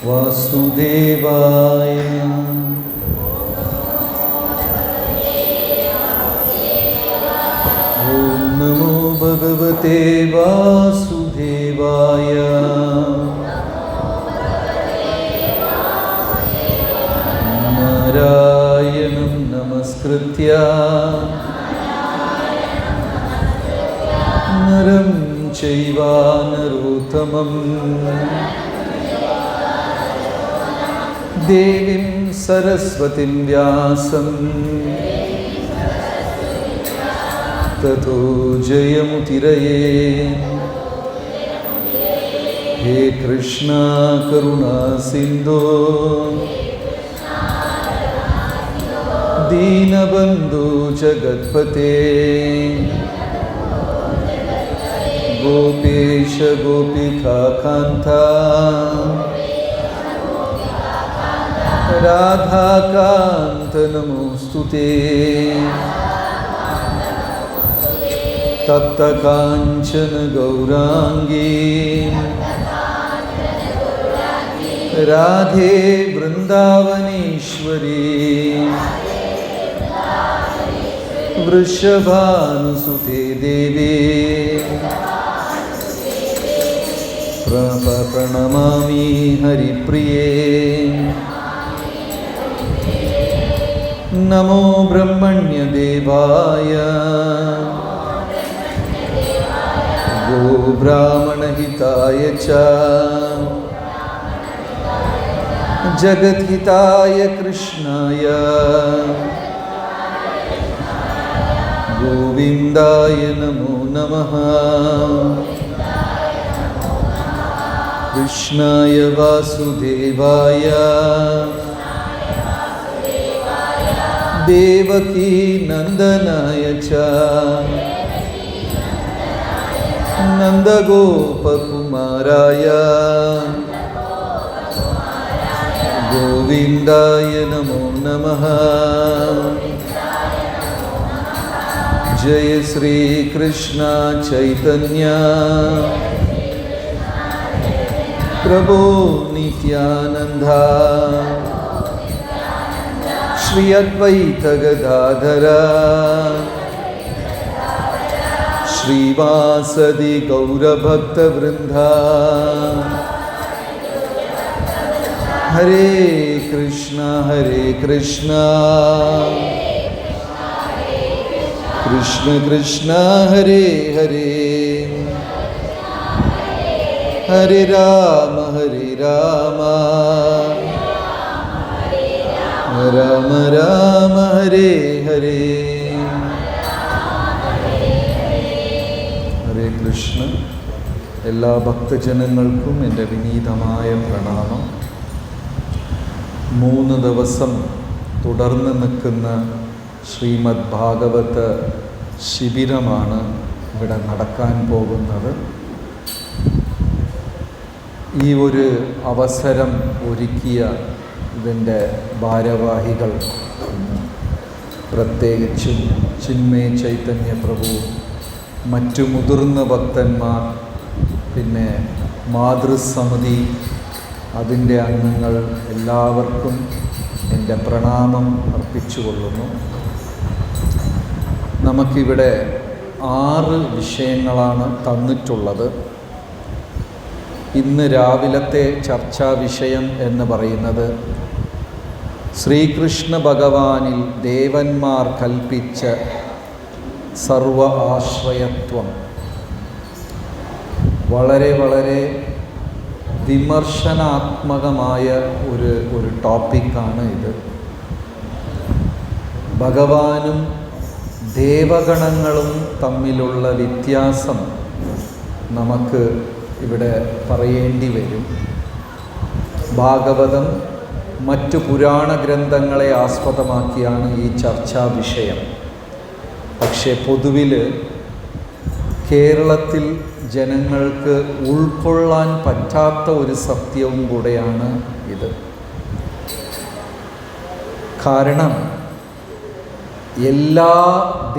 വാസുദേവായ. ഓം നമോ ഭഗവതേ വാസുദേവായ. നാരായണം നമസ്കൃത്യ നരം ചൈവ നരോത്തമം ദേവീം സരസ്വതീം വ്യാസം തതോ ജയമുതിരയേ. ഹേ കൃഷ്ണ കരുണാ സിന്ധോ ദീനബന്ധു ജഗത്പതേ. ഗോപേശ ഗോപികാ കാന്ത രാധാകാന്ത നമോസ്തുതേ. തപ്ത കാഞ്ചന ഗൗരാംഗീ രാധേ വൃന്ദാവനേശ്വരീ. വൃഷഭാനുസുതേ ദേവി പ്രണമാമി ഹരിപ്രിയേ. നമോ ബ്രഹ്മണ്യദേവായ ഗോബ്രാഹ്മണഹിതായ ച ജഗദ്ഹിതായ കൃഷ്ണായ ഗോവിന്ദായ നമോ നമഃ. കൃഷ്ണായ വാസുദേവായ ദേവകീ നന്ദനായ ച നന്ദഗോപകുമാരായ ഗോവിന്ദായ നമോ നമഃ. ജയ ശ്രീ കൃഷ്ണ ചൈതന്യ പ്രഭോ നിത്യാനന്ദ ശ്രീ അദ്വൈത ഗദാധര ശ്രീവാസദി ഗൗരഭക്തവൃന്ദ. ഹരേ കൃഷ്ണ കൃഷ്ണ കൃഷ്ണ ഹരേ ഹരേ ഹരേ രാമ രാമ രാമ ഹരേ ഹരേ. ഹരേ കൃഷ്ണ. എല്ലാ ഭക്തജനങ്ങൾക്കും എൻ്റെ വിനീതമായ പ്രണാമം. 3 ദിവസം തുടർന്ന് നിൽക്കുന്ന ശ്രീമദ് ഭാഗവത ശിബിരമാണ് ഇവിടെ നടക്കാൻ പോകുന്നത്. ഈ ഒരു അവസരം ഒരുക്കിയ ഇതിൻ്റെ ഭാരവാഹികൾ, പ്രത്യേകിച്ചും ചിന്മയ ചൈതന്യ പ്രഭു, മറ്റു മുതിർന്ന ഭക്തന്മാർ, പിന്നെ മാതൃസമിതി, അതിൻ്റെ അംഗങ്ങൾ, എല്ലാവർക്കും എൻ്റെ പ്രണാമം അർപ്പിച്ചുകൊള്ളുന്നു. നമുക്കിവിടെ 6 വിഷയങ്ങളാണ് തന്നിട്ടുള്ളത്. ഇന്ന് രാവിലത്തെ ചർച്ചാ വിഷയം എന്ന് പറയുന്നത് ശ്രീകൃഷ്ണ ഭഗവാനിൽ ദേവന്മാർ കൽപ്പിച്ച സർവ ആശ്രയത്വം. വളരെ വളരെ വിമർശനാത്മകമായ ഒരു ടോപ്പിക്കാണ് ഇത്. ഭഗവാനും ദേവഗണങ്ങളും തമ്മിലുള്ള വ്യത്യാസം നമുക്ക് ഇവിടെ പറയേണ്ടി വരും. ഭാഗവതം മറ്റു പുരാണ ഗ്രന്ഥങ്ങളെ ആസ്പദമാക്കിയാണ് ഈ ചർച്ചാ വിഷയം. പക്ഷേ പൊതുവിൽ കേരളത്തിൽ ജനങ്ങൾക്ക് ഉൾക്കൊള്ളാൻ പറ്റാത്ത ഒരു സത്യവും കൂടെയാണ് ഇത്. കാരണം എല്ലാ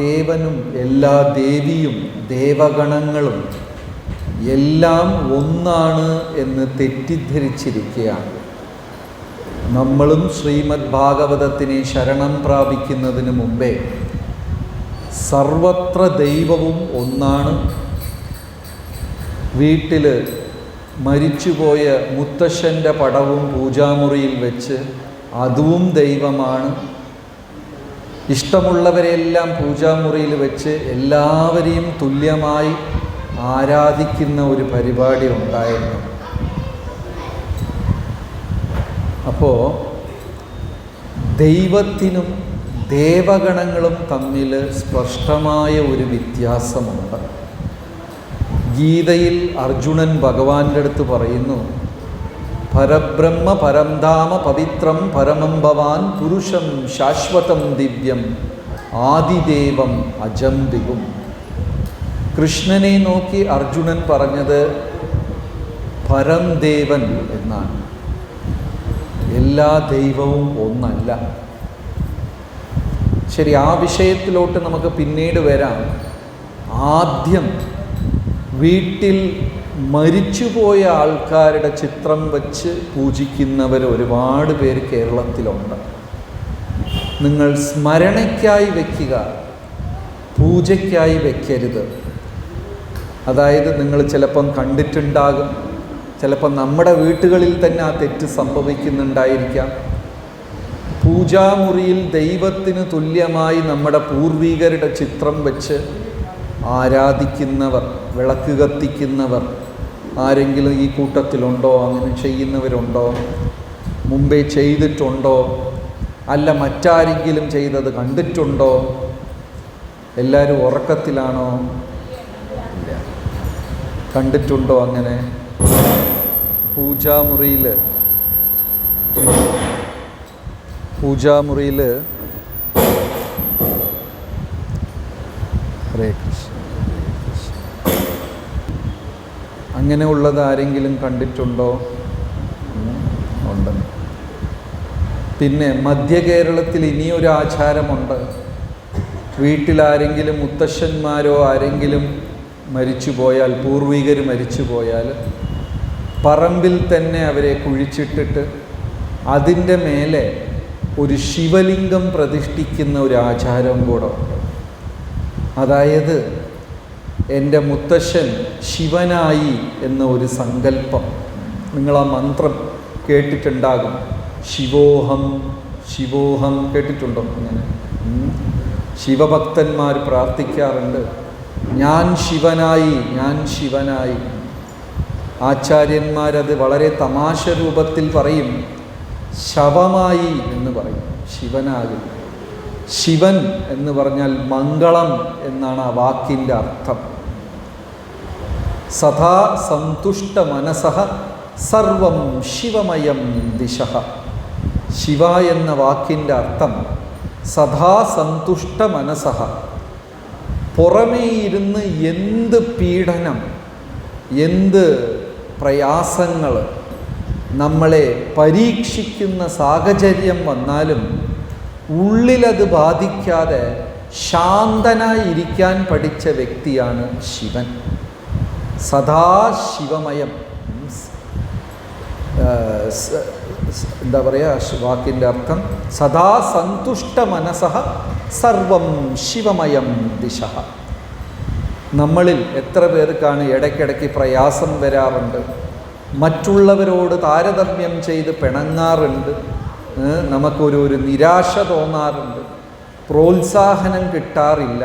ദേവനും എല്ലാ ദേവിയും ദേവഗണങ്ങളും എല്ലാം ഒന്നാണ് എന്ന് തെറ്റിദ്ധരിച്ചിരിക്കുകയാണ്. നമ്മളും ശ്രീമദ് ഭാഗവതത്തിനെ ശരണം പ്രാപിക്കുന്നതിന് മുമ്പേ സർവത്ര ദൈവവും ഒന്നാണ്. വീട്ടിൽ മരിച്ചുപോയ മുത്തശ്ശൻ്റെ പടവും പൂജാമുറിയിൽ വെച്ച് അതും ദൈവമാണ്. ഇഷ്ടമുള്ളവരെല്ലാം പൂജാമുറിയിൽ വെച്ച് എല്ലാവരെയും തുല്യമായി ആരാധിക്കുന്ന ഒരു പരിപാടി ഉണ്ടായിരുന്നു. അപ്പോൾ ദൈവത്തിനും ദേവഗണങ്ങളും തമ്മിൽ സ്പഷ്ടമായ ഒരു വ്യത്യാസമുണ്ട്. ഗീതയിൽ അർജുനൻ ഭഗവാന്റെ അടുത്ത് പറയുന്നു, പരബ്രഹ്മ പരംധാമ പവിത്രം പരമം ഭവാൻ പുരുഷം ശാശ്വതം ദിവ്യം ആദിദേവം അജം ദിഗും. കൃഷ്ണനെ നോക്കി അർജുനൻ പറഞ്ഞത് പരംദേവൻ എന്നാണ്. എല്ലാ ദൈവവും ഒന്നല്ല. ശരി, ആ വിഷയത്തിലോട്ട് നമുക്ക് പിന്നീട് വരാം. ആദ്യം വീട്ടിൽ മരിച്ചുപോയ ആൾക്കാരുടെ ചിത്രം വച്ച് പൂജിക്കുന്നവർ ഒരുപാട് പേര് കേരളത്തിലുണ്ട്. നിങ്ങൾ സ്മരണയ്ക്കായി വയ്ക്കുക, പൂജയ്ക്കായി വയ്ക്കരുത്. അതായത് നിങ്ങൾ ചിലപ്പം കണ്ടിട്ടുണ്ടാകും, ചിലപ്പം നമ്മുടെ വീട്ടുകളിൽ തന്നെ ആ തെറ്റ് സംഭവിക്കുന്നുണ്ടായിരിക്കാം. പൂജാമുറിയിൽ ദൈവത്തിന് തുല്യമായി നമ്മുടെ പൂർവികരുടെ ചിത്രം വെച്ച് ആരാധിക്കുന്നവർ, വിളക്ക് കത്തിക്കുന്നവർ ആരെങ്കിലും ഈ കൂട്ടത്തിലുണ്ടോ? അങ്ങനെ ചെയ്യുന്നവരുണ്ടോ? മുമ്പേ ചെയ്തിട്ടുണ്ടോ? അല്ല മറ്റാരെങ്കിലും ചെയ്തത് കണ്ടിട്ടുണ്ടോ? എല്ലാവരും ഉറക്കത്തിലാണോ? ഇല്ല. കണ്ടിട്ടുണ്ടോ? അങ്ങനെ പൂജാമുറിയിൽ ഹരേ കൃഷ്ണ അങ്ങനെയുള്ളത് ആരെങ്കിലും കണ്ടിട്ടുണ്ടോ? ഉണ്ട്. പിന്നെ മധ്യ കേരളത്തിൽ ഇനിയൊരു ആചാരമുണ്ട്. വീട്ടിലാരെങ്കിലും മുത്തശ്ശന്മാരോ ആരെങ്കിലും മരിച്ചുപോയാൽ, പൂർവികർ മരിച്ചുപോയാൽ പറമ്പിൽ തന്നെ അവരെ കുഴിച്ചിട്ടിട്ട് അതിൻ്റെ മേലെ ഒരു ശിവലിംഗം പ്രതിഷ്ഠിക്കുന്ന ഒരു ആചാരം കൂടെ ഉണ്ട്. അതായത് എൻ്റെ മുത്തശ്ശൻ ശിവനായി എന്ന ഒരു സങ്കല്പം. നിങ്ങൾ ആ മന്ത്രം കേട്ടിട്ടുണ്ടാകും, ശിവോഹം ശിവോഹം. കേട്ടിട്ടുണ്ടോ? അങ്ങനെ ശിവഭക്തന്മാർ പ്രാർത്ഥിക്കാറുണ്ട്, ഞാൻ ശിവനായി, ഞാൻ ശിവനായി. ആചാര്യന്മാരത് വളരെ തമാശ രൂപത്തിൽ പറയും, ശവമായി എന്ന് പറയും, ശിവനാകും. ശിവൻ എന്ന് പറഞ്ഞാൽ മംഗളം എന്നാണ് ആ വാക്കിൻ്റെ അർത്ഥം. സദാ സന്തുഷ്ട മനസഃ സർവം ശിവമയം ദിശഃ. ശിവ എന്ന വാക്കിൻ്റെ അർത്ഥം സദാ സന്തുഷ്ട മനസഃ. പുറമേ ഇരുന്ന് എന്ത് പീഡനം, എന്ത് പ്രയാസങ്ങൾ, നമ്മളെ പരീക്ഷിക്കുന്ന സാഹചര്യം വന്നാലും ഉള്ളിലത് ബാധിക്കാതെ ശാന്തനായിരിക്കാൻ പഠിച്ച വ്യക്തിയാണ് ശിവൻ. സദാ ശിവമയം. എന്താ പറയുക വാക്കിൻ്റെ അർത്ഥം? സദാ സന്തുഷ്ട മനസഃ സർവം ശിവമയം ദിശഃ. നമ്മളിൽ എത്ര പേർക്കാണ് ഇടയ്ക്കിടയ്ക്ക് പ്രയാസം വരാറുണ്ട്, മറ്റുള്ളവരോട് താരതമ്യം ചെയ്ത് പിണങ്ങാറുണ്ട്, നമുക്കൊരു നിരാശ തോന്നാറുണ്ട്, പ്രോത്സാഹനം കിട്ടാറില്ല.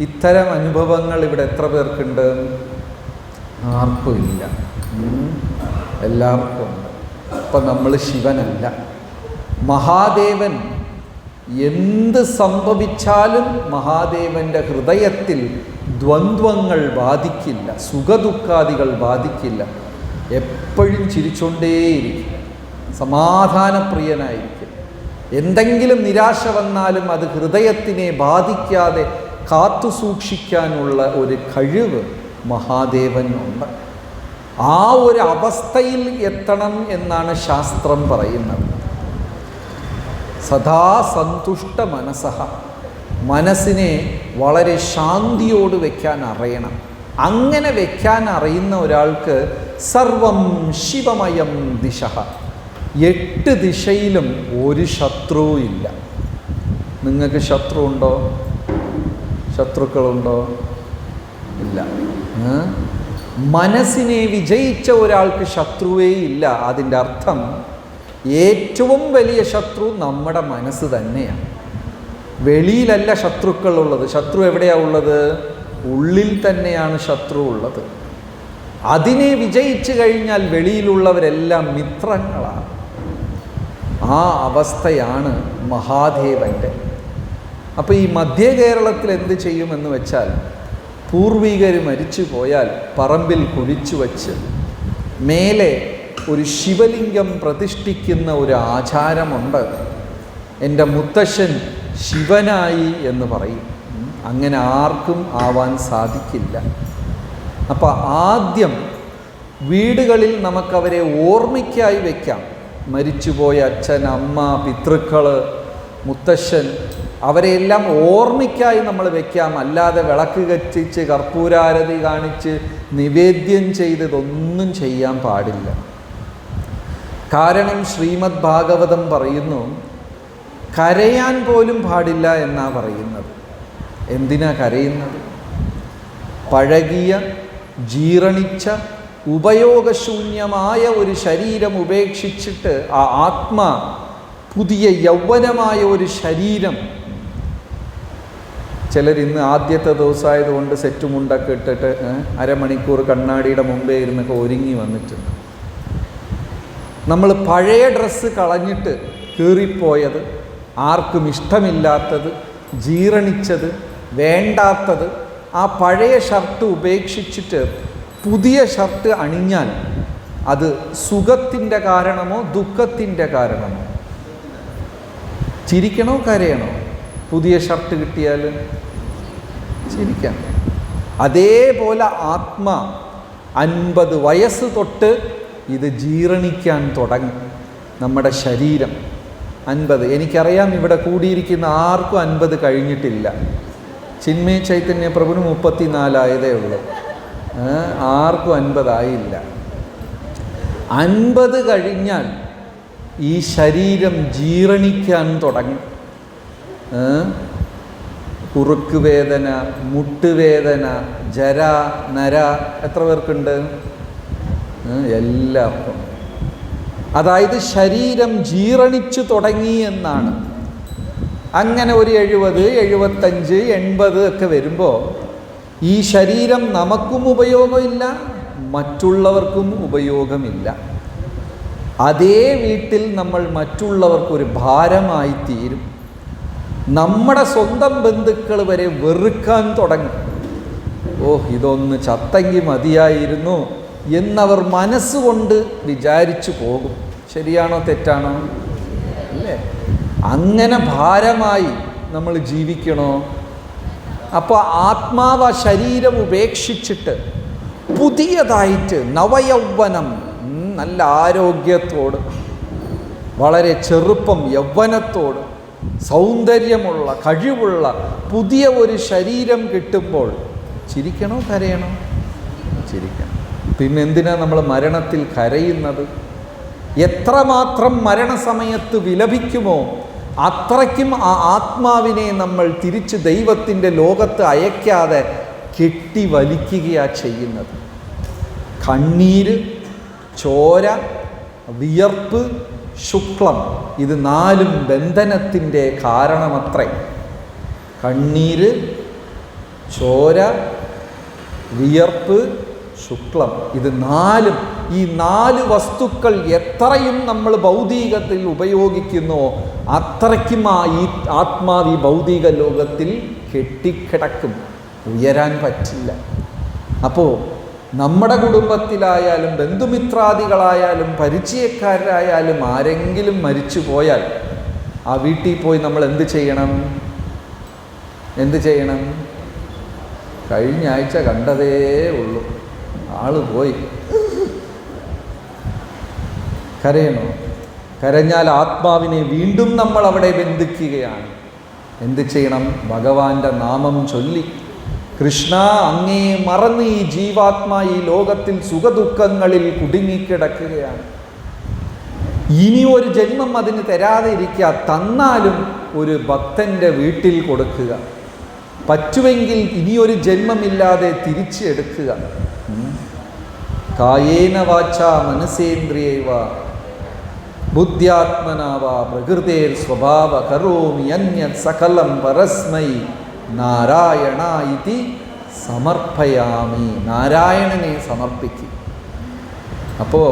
ഇത്തരം അനുഭവങ്ങൾ ഇവിടെ എത്ര പേർക്കുണ്ട്? ആർക്കും ഇല്ല, എല്ലാവർക്കും ഉണ്ട്. അപ്പം നമ്മൾ ശിവനല്ല. മഹാദേവൻ എന്ത് സംഭവിച്ചാലും മഹാദേവൻ്റെ ഹൃദയത്തിൽ ദ്വന്ദ്വങ്ങൾ ബാധിക്കില്ല, സുഖദുഃഖാദികൾ ബാധിക്കില്ല. എപ്പോഴും ചിരിച്ചുകൊണ്ടേയിരിക്കും, സമാധാനപ്രിയനായിരിക്കും. എന്തെങ്കിലും നിരാശ വന്നാലും അത് ഹൃദയത്തിനെ ബാധിക്കാതെ കാത്തുസൂക്ഷിക്കാനുള്ള ഒരു കഴിവ് മഹാദേവനുണ്ട്. ആ ഒരു അവസ്ഥയിൽ എത്തണം എന്നാണ് ശാസ്ത്രം പറയുന്നത്. സദാ സന്തുഷ്ട മനസഃ. മനസ്സിനെ വളരെ ശാന്തിയോട് വയ്ക്കാൻ അറിയണം. അങ്ങനെ വയ്ക്കാൻ അറിയുന്ന ഒരാൾക്ക് സർവം ശിവമയം ദിശഃ. 8 ദിശയിലും ഒരു ശത്രുവും ഇല്ല. നിങ്ങൾക്ക് ശത്രു ഉണ്ടോ? ശത്രുക്കളുണ്ടോ? ഇല്ല. മനസ്സിനെ വിജയിച്ച ഒരാൾക്ക് ശത്രുവേ ഇല്ല. അതിൻ്റെ അർത്ഥം ഏറ്റവും വലിയ ശത്രു നമ്മുടെ മനസ്സ് തന്നെയാണ്. വെളിയിലല്ല ശത്രുക്കളുള്ളത്. ശത്രു എവിടെയാണ് ഉള്ളത്? ഉള്ളിൽ തന്നെയാണ് ശത്രു ഉള്ളത്. അതിനെ വിജയിച്ചു കഴിഞ്ഞാൽ വെളിയിലുള്ളവരെല്ലാം മിത്രങ്ങളാണ്. ആ അവസ്ഥയാണ് മഹാദേവൻ്റെ. അപ്പോൾ ഈ മധ്യ കേരളത്തിൽ എന്ത് ചെയ്യുമെന്ന് വെച്ചാൽ, പൂർവികർ മരിച്ചു പോയാൽ പറമ്പിൽ കുഴിച്ചു വച്ച് മേലെ ഒരു ശിവലിംഗം പ്രതിഷ്ഠിക്കുന്ന ഒരു ആചാരമുണ്ട്. എൻ്റെ മുത്തശ്ശൻ ശിവനായി എന്ന് പറയും. അങ്ങനെ ആർക്കും ആവാൻ സാധിക്കില്ല. അപ്പോൾ ആദ്യം വീടുകളിൽ നമുക്കവരെ ഓർമ്മയ്ക്കായി വയ്ക്കാം. മരിച്ചുപോയ അച്ഛൻ, അമ്മ, പിതൃക്കൾ, മുത്തശ്ശൻ, അവരെയെല്ലാം ഓർമ്മയ്ക്കായി നമ്മൾ വയ്ക്കാം. അല്ലാതെ വിളക്ക് കത്തിച്ച് കർപ്പൂരാരതി കാണിച്ച് നിവേദ്യം ചെയ്തതൊന്നും ചെയ്യാൻ പാടില്ല. കാരണം ശ്രീമദ് ഭാഗവതം പറയുന്നു, കരയാൻ പോലും പാടില്ല എന്നാണ് പറയുന്നത്. എന്തിനാ കരയുന്നത്? പഴകിയ, ജീർണിച്ച, ഉപയോഗശൂന്യമായ ഒരു ശരീരം ഉപേക്ഷിച്ചിട്ട് ആ ആത്മാ പുതിയ യൗവനമായ ഒരു ശരീരം. ചിലരിന്ന് ആദ്യത്തെ ദിവസമായതുകൊണ്ട് സെറ്റ് മുണ്ടൊക്കെ ഇട്ടിട്ട് അരമണിക്കൂർ കണ്ണാടിയുടെ മുമ്പേ ഇരുന്നൊക്കെ ഒരുങ്ങി വന്നിട്ടുണ്ട്. നമ്മൾ പഴയ ഡ്രസ്സ് കളഞ്ഞിട്ട് കീറിപ്പോയത്, ആർക്കും ഇഷ്ടമില്ലാത്തത്, ജീർണിച്ചത്, വേണ്ടാത്തത്, ആ പഴയ ഷർട്ട് ഉപേക്ഷിച്ചിട്ട് പുതിയ ഷർട്ട് അണിഞ്ഞാൽ അത് സുഖത്തിൻ്റെ കാരണമോ ദുഃഖത്തിൻ്റെ കാരണമോ? ചിരിക്കണോ കരയണോ? പുതിയ ഷർട്ട് കിട്ടിയാൽ ചിരിക്കാം. അതേപോലെ ആത്മാ 50 വയസ്സ് തൊട്ട് ഇത് ജീർണിക്കാൻ തുടങ്ങി. നമ്മുടെ ശരീരം 50. എനിക്കറിയാം ഇവിടെ കൂടിയിരിക്കുന്ന ആർക്കും 50 കഴിഞ്ഞിട്ടില്ല. ചിന്മയ ചൈതന്യ പ്രഭുവിന് 34 ആയതേ ഉള്ളൂ. ആർക്കും 50 ആയില്ല. 50 കഴിഞ്ഞാൽ ഈ ശരീരം ജീർണിക്കാൻ തുടങ്ങും. കുറുക്ക് വേദന, മുട്ടുവേദന, ജര, നര എത്ര പേർക്കുണ്ട്? എല്ലാവർക്കും. അതായത് ശരീരം ജീർണിച്ചു തുടങ്ങി എന്നാണ്. അങ്ങനെ ഒരു 70, 75, 80 ഒക്കെ വരുമ്പോൾ ഈ ശരീരം നമുക്കും ഉപയോഗമില്ല, മറ്റുള്ളവർക്കും ഉപയോഗമില്ല. അതേ വീട്ടിൽ നമ്മൾ മറ്റുള്ളവർക്കൊരു ഭാരമായി തീരും. നമ്മുടെ സ്വന്തം ബന്ധുക്കൾ വരെ വെറുക്കാൻ തുടങ്ങും. ഇതൊന്ന് ചത്തെങ്കിൽ മതിയായിരുന്നു എന്നവർ മനസ്സുകൊണ്ട് വിചാരിച്ചു പോകും. ശരിയാണോ തെറ്റാണോ? അല്ലേ? അങ്ങനെ ഭാരമായി നമ്മൾ ജീവിക്കണോ? അപ്പോൾ ആത്മാവ് ശരീരം ഉപേക്ഷിച്ചിട്ട് പുതിയതായിട്ട് നവയൗവനം, നല്ല ആരോഗ്യത്തോട്, വളരെ ചെറുപ്പം, യൗവനത്തോട്, സൗന്ദര്യമുള്ള, കഴിവുള്ള പുതിയ ഒരു ശരീരം കിട്ടുമ്പോൾ ചിരിക്കണോ കരയണോ? ചിരിക്കണം. പിന്നെന്തിനാ നമ്മൾ മരണത്തിൽ കരയുന്നത്? എത്രമാത്രം മരണസമയത്ത് വിലപിക്കുമോ അത്രയ്ക്കും ആ ആത്മാവിനെ നമ്മൾ തിരിച്ച് ദൈവത്തിൻ്റെ ലോകത്ത് അയക്കാതെ കെട്ടി വലിക്കുകയാണ് ചെയ്യുന്നത്. കണ്ണീര്, ചോര, വിയർപ്പ്, ശുക്ലം, ഇത് 4 ബന്ധനത്തിൻ്റെ കാരണമത്രേ. കണ്ണീര്, ചോര, വിയർപ്പ്, ശുക്ലം, ഇത് 4. ഈ 4 വസ്തുക്കൾ എത്രയും നമ്മൾ ഭൗതികത്തിൽ ഉപയോഗിക്കുന്നോ അത്രയ്ക്കും ഈ ആത്മാവ് ഈ ഭൗതിക ലോകത്തിൽ കെട്ടിക്കിടക്കും, ഉയരാൻ പറ്റില്ല. അപ്പോൾ നമ്മുടെ കുടുംബത്തിലായാലും ബന്ധുമിത്രാദികളായാലും പരിചയക്കാരായാലും ആരെങ്കിലും മരിച്ചു പോയാൽ ആ വീട്ടിൽ പോയി നമ്മൾ എന്ത് ചെയ്യണം? കഴിഞ്ഞ ആഴ്ച കണ്ടതേ ഉള്ളൂ, ആള് പോയി. കരയണോ? കരഞ്ഞാൽ ആത്മാവിനെ വീണ്ടും നമ്മൾ അവിടെ ബന്ധിക്കുകയാണ്. എന്ത് ചെയ്യണം? ഭഗവാന്റെ നാമം ചൊല്ലി, കൃഷ്ണ അങ്ങേ മറന്ന് ഈ ജീവാത്മാ ഈ ലോകത്തിൽ സുഖദുഃഖങ്ങളിൽ കുടുങ്ങിക്കിടക്കുകയാണ്. ഇനി ഒരു ജന്മം അതിന് തരാതെ ഇരിക്കുക, തന്നാലും ഒരു ഭക്തൻ്റെ വീട്ടിൽ കൊടുക്കുക, പറ്റുമെങ്കിൽ ഇനിയൊരു ജന്മമില്ലാതെ തിരിച്ചെടുക്കുക. കായേന വാച മനസേന്ദ്രിയൈവ ബുദ്ധ്യാത്മനാവ പ്രകൃതേർ സ്വഭാവ കരോമി അന്യത് സകലം പരസ്മൈ നാരായണ ഇതി സമർപ്പയാമി. നാരായണനെ സമർപ്പിക്കും. അപ്പോൾ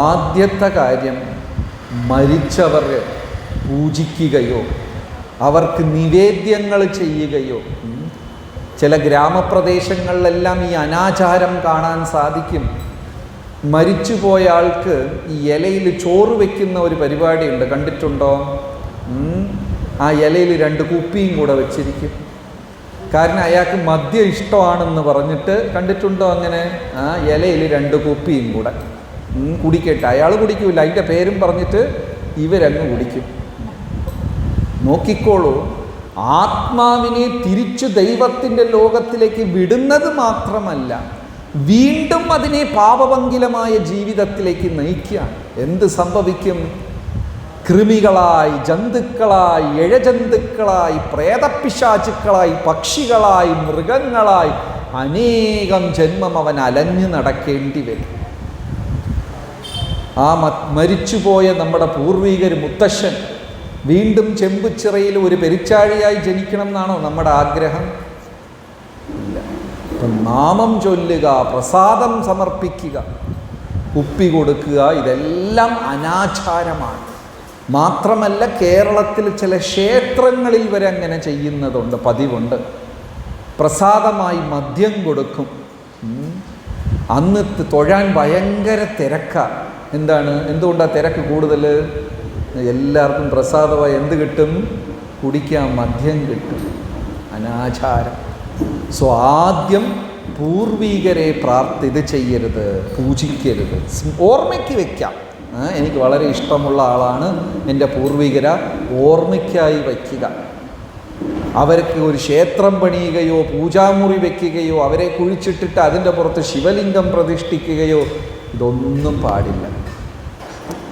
ആദ്യത്തെ കാര്യം മരിച്ചവരെ പൂജിക്കുകയോ അവർക്ക് നിവേദ്യങ്ങൾ ചെയ്യുകയോ. ചില ഗ്രാമപ്രദേശങ്ങളിലെല്ലാം ഈ അനാചാരം കാണാൻ സാധിക്കും. മരിച്ചുപോയ ആൾക്ക് ഈ ഇലയിൽ ചോറ് വയ്ക്കുന്ന ഒരു പരിപാടിയുണ്ട്, കണ്ടിട്ടുണ്ടോ? ആ ഇലയിൽ 2 കുപ്പിയും കൂടെ വെച്ചിരിക്കും. കാരണം അയാൾക്ക് മദ്യം ഇഷ്ടമാണെന്ന് പറഞ്ഞിട്ട്, കണ്ടിട്ടുണ്ടോ അങ്ങനെ? ആ ഇലയിൽ 2 കുപ്പിയും കൂടെ കുടിക്കട്ടെ. അയാൾ കുടിക്കൂല, അതിൻ്റെ പേരും പറഞ്ഞിട്ട് ഇവരങ്ങ് കുടിക്കും. നോക്കിക്കോളൂ, ആത്മാവിനെ തിരിച്ചു ദൈവത്തിൻ്റെ ലോകത്തിലേക്ക് വിടുന്നത് മാത്രമല്ല, വീണ്ടും അതിനെ പാപഭംഗിലമായ ജീവിതത്തിലേക്ക് നയിക്കുകയാണ്. എന്ത് സംഭവിക്കും? കൃമികളായി, ജന്തുക്കളായി, ഇഴജന്തുക്കളായി, പ്രേതപ്പിശാചുക്കളായി, പക്ഷികളായി, മൃഗങ്ങളായി അനേകം ജന്മം അവൻ അലഞ്ഞു നടക്കേണ്ടി വരും. ആ മരിച്ചുപോയ നമ്മുടെ പൂർവികർ, മുത്തശ്ശൻ വീണ്ടും ചെമ്പുച്ചിറയിൽ ഒരു പെരിച്ചാഴിയായി ജനിക്കണം എന്നാണോ നമ്മുടെ ആഗ്രഹം? ഇല്ല. അപ്പം നാമം ചൊല്ലുക, പ്രസാദം സമർപ്പിക്കുക, കുപ്പി കൊടുക്കുക, ഇതെല്ലാം അനാചാരമാണ്. മാത്രമല്ല, കേരളത്തിൽ ചില ക്ഷേത്രങ്ങളിൽ വരെ അങ്ങനെ ചെയ്യുന്നതുണ്ട്, പതിവുണ്ട്. പ്രസാദമായി മദ്യം കൊടുക്കും. അന്ന് തൊഴാൻ ഭയങ്കര തിരക്കാണ്. എന്തുകൊണ്ടാണ് തിരക്ക് കൂടുതൽ? എല്ലാവർക്കും പ്രസാദമായി എന്ത് കിട്ടും? കുടിക്കാൻ മദ്യം കിട്ടും. അനാചാരം. സോ ആദ്യം പൂർവികരെ ഇത് ചെയ്യരുത്, പൂജിക്കരുത്. ഓർമ്മയ്ക്ക് വയ്ക്കാം. എനിക്ക് വളരെ ഇഷ്ടമുള്ള ആളാണ് എൻ്റെ പൂർവികര, ഓർമ്മയ്ക്കായി വയ്ക്കുക. അവർക്ക് ഒരു ക്ഷേത്രം പണിയുകയോ പൂജാമുറി വയ്ക്കുകയോ അവരെ കുഴിച്ചിട്ടിട്ട് അതിൻ്റെ പുറത്ത് ശിവലിംഗം പ്രതിഷ്ഠിക്കുകയോ ഇതൊന്നും പാടില്ല.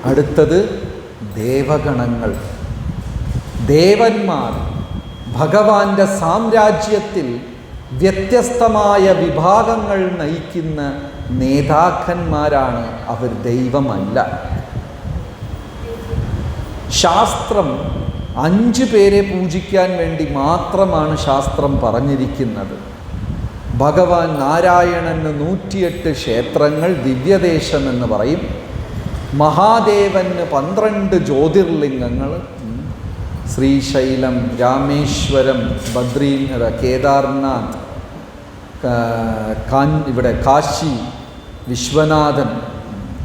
അടുത്തത് ദേവഗണങ്ങൾ. ദേവന്മാർ ഭഗവാന്റെ സാമ്രാജ്യത്തിൽ വ്യത്യസ്തമായ വിഭാഗങ്ങൾ നയിക്കുന്ന നേതാക്കന്മാരാണ്. അവർ ദൈവമല്ല. ശാസ്ത്രം 5 പേരെ പൂജിക്കാൻ വേണ്ടി മാത്രമാണ് ശാസ്ത്രം പറഞ്ഞിരിക്കുന്നത്. ഭഗവാൻ നാരായണന് 108 ക്ഷേത്രങ്ങൾ, ദിവ്യദേശം എന്ന് പറയും. മഹാദേവന് 12 ജ്യോതിർലിംഗങ്ങൾ, ശ്രീശൈലം, രാമേശ്വരം, കേദാർനാഥ്, ഇവിടെ കാശി വിശ്വനാഥൻ,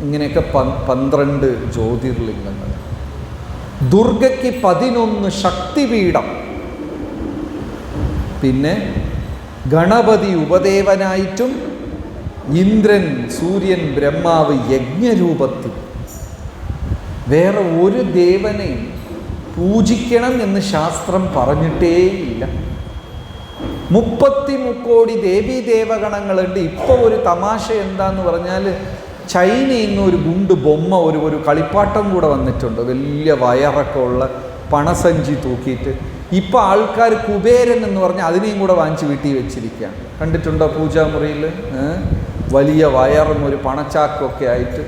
ഇങ്ങനെയൊക്കെ 12 ജ്യോതിർലിംഗങ്ങൾ. ദുർഗയ്ക്ക് 11 ശക്തിപീഠം. പിന്നെ ഗണപതി ഉപദേവനായിട്ടും ഇന്ദ്രൻ, സൂര്യൻ, ബ്രഹ്മാവ് യജ്ഞരൂപത്തിൽ. വേറെ ഒരു ദേവനെയും പൂജിക്കണം എന്ന് ശാസ്ത്രം പറഞ്ഞിട്ടേയില്ല. 33 കോടി ദേവീ ദേവഗണങ്ങളുണ്ട്. ഇപ്പോൾ ഒരു തമാശ എന്താന്ന് പറഞ്ഞാൽ, ചൈനയിൽ നിന്ന് ഒരു ഗുണ്ട് ബൊമ്മ, ഒരു കളിപ്പാട്ടം കൂടെ വന്നിട്ടുണ്ട്, വലിയ വയറൊക്കെ ഉള്ള, പണസഞ്ചി തൂക്കിയിട്ട്. ഇപ്പോൾ ആൾക്കാർ കുബേരൻ എന്ന് പറഞ്ഞാൽ അതിനെയും കൂടെ വാങ്ങിച്ച് വീട്ടിൽ വെച്ചിരിക്കുകയാണ്. കണ്ടിട്ടുണ്ടോ? പൂജാമുറിയിൽ വലിയ വയറും ഒരു പണച്ചാക്കൊക്കെ ആയിട്ട്